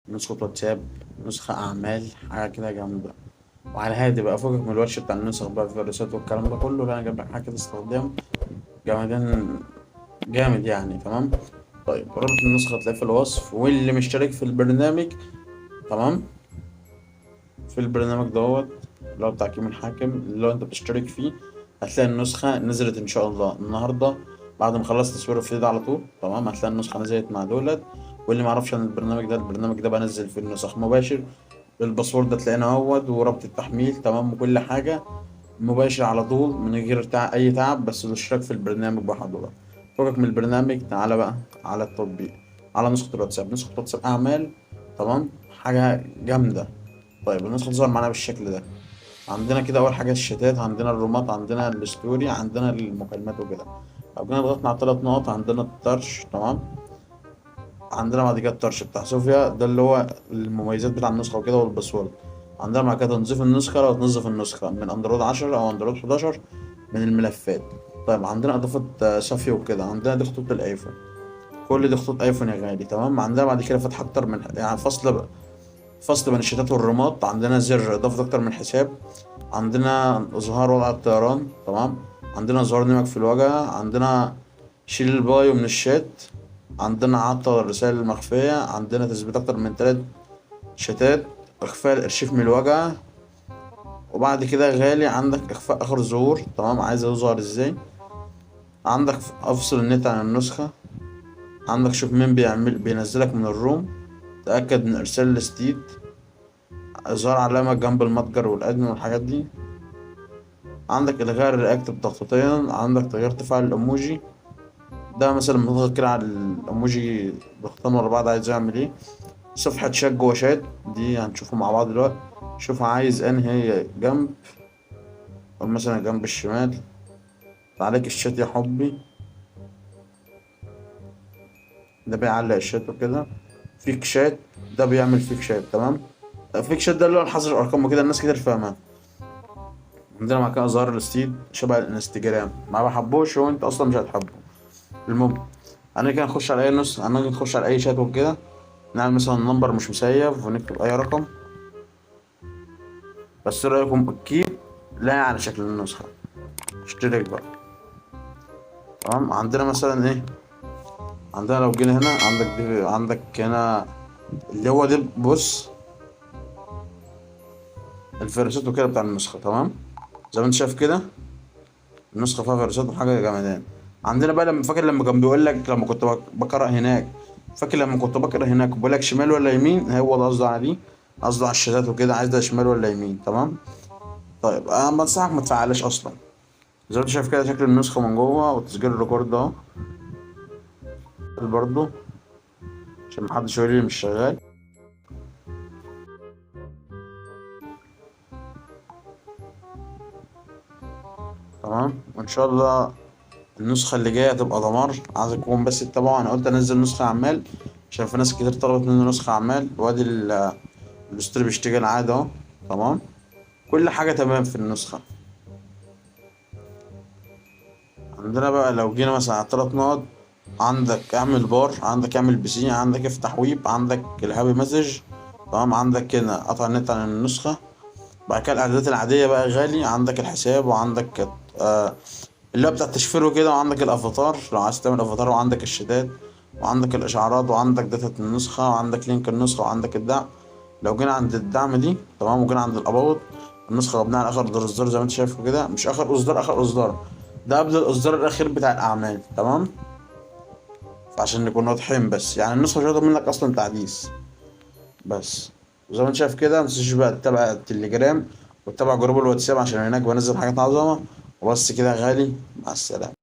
نسخة واتساب، نسخة أعمال، حاجة كده جامدة. وعلى هادي بقى، فوقك من الورش بتاع النسخ بقى، الفيروسات والكلام ده كله. لا أنا جايب لك حاجة كده استخدام جامدين، جامد يعني. تمام. طيب رابط النسخة هتلاقيه في الوصف، واللي مشترك في البرنامج، تمام، في البرنامج دوت اللي هو بتاع كيمو الحاكم اللي هو انت بتشترك فيه، هتلاقي النسخة نزلت ان شاء الله النهاردة بعد ما خلصت تصوير الفيديو ده على طول. تمام، هتلاقي النسخة نزلت مع دولت. واللي معرفش عن البرنامج ده بنزل فيه النسخ مباشر. الباسورد ده تلاقينا اهوت، ورابط التحميل تمام، وكل حاجة مباشر على طول من غير اي تعب. بس الاشتراك في البرنامج بحضرتك. فوقك من البرنامج، تعالى بقى على التطبيق، على نسخة الواتساب. نسخة الواتساب أعمال، تمام، حاجة جامدة. طيب النسخة تظهر معانا بالشكل ده. عندنا كده أول حاجة الشتات، عندنا الرومات، عندنا الستوري، عندنا المكالمات وكده. لو جينا ضغطنا على التلات نقط عندنا التاتش، تمام. عندنا بعد كده التاتش بتاع صوفيا، ده اللي هو المميزات بتاع النسخة وكده، والباسورد. عندنا بعد كده تنظيف النسخة، لو تنظف النسخة من أندرويد 10 أو أندرويد 11 من الملفات. طيب عندنا إضافة صافية وكده. عندنا دي خطوط الأيفون، كل دي خطوط أيفون يا غالي. تمام. عندنا بعد كده فتح أكتر من يعني فصل بين الشتات والرماد. عندنا زر إضافة أكتر من حساب. عندنا إظهار وضع الطيران، تمام. عندنا إظهار نمك في الواجهة. عندنا شيل البايو من الشات. عندنا عطل الرسائل المخفية. عندنا تثبيت أكتر من 3 شتات. إخفاء الأرشيف من الواجهة. وبعد كده يا غالي عندك إخفاء آخر ظهور، تمام، عايز يظهر إزاي. عندك أفصل النت عن النسخة. عندك شوف مين بينزلك من الروم. تأكد من إرسال الستيد. إظهار علامة جنب المتجر والأدمن والحاجات دي. عندك إلغاء الرياكت بتخطيطيا. عندك تغيير تفاعل الإيموجي. ده مثلا لما تضغط كده على الإيموجي ضغطان ورا بعض عايز يعمل إيه. صفحة شات جوه شات، دي هنشوفه مع بعض دلوقتي. شوف عايز أنهي جنب، أو مثلا جنب الشمال. تعليق الشات يا حبي، ده بيعلق الشات وكده. فيك شات، ده بيعمل فيك شات، تمام. فيك شات ده اللي هو الحظر الأرقام وكده، الناس كتير فاهمها. عندنا مع كده زهر الستيد شبه الانستجرام، ما بحبوش وانت اصلا مش هتحبه. المهم، انا كده نخش على اي انا نخش على اي شات وكده. نعمل مثلا نمبر مش مسيف ونكتب اي رقم. بس إيه رايكم اكيد لا على شكل النسخه. اشترك بقى. تمام. عندنا مثلا ايه، عندنا لو جينا هنا عندك هنا اللي هو ده، بص، الفيروسات وكده بتاع النسخه، تمام. زي ما انت شايف كده النسخه فيها فيروسات وحاجه جمدان. عندنا بقى لما فاكر لما كان بيقول لك لما كنت بقرا هناك، فاكر لما كنت بقرا هناك بيقول لك شمال ولا يمين، هو ده قصدي على دي. قصدي على الشتات وكده، عايز ده شمال ولا يمين، تمام. طيب انا بنصحك ما تفعلش اصلا. زي ما انت شايف كده شكل النسخه من جوه، وتسجيل الريكورد اهو برضه، عشان محدش يقول لي مش شغال. تمام. وان شاء الله النسخه اللي جايه هتبقى دمار. عايزكم بس تتابعوا، انا قلت انزل نسخه عمال عشان في ناس كتير طلبت مني نسخه عمال. وادي الاستوديو بيشتغل عادي اهو، تمام. كل حاجة تمام في النسخة. عندنا بقى لو جينا مثلا على 3 نقط، عندك اعمل بار، عندك اعمل بي سي، عندك افتح ويب، عندك الهابي مسج، تمام. عندك هنا قطع النت عن النسخة. بعد كده الإعدادات العادية بقى غالي، عندك الحساب، وعندك اللي هو بتاع التشفير وكده، وعندك الأفاتار لو عايز تعمل أفاتار، وعندك الشتات، وعندك الإشعارات، وعندك داتا النسخة، وعندك لينك النسخة، وعندك الدعم. لو جينا عند الدعم دي، تمام، وجينا عند الأباوت، النسخة مبنية على آخر إصدار زي ما أنت شايف كده، مش آخر إصدار، آخر إصدار ده قبل الإصدار الأخير بتاع الأعمال، تمام. فعشان نكون واضحين بس، يعني النسخة مش هتاخد منك أصلا تحديث. بس زي ما أنت شايف كده، متنساش بقى تتابع التليجرام وتتابع جروب الواتساب، عشان هناك بنزل حاجات عظمة. وبس كده يا غالي، مع السلامة.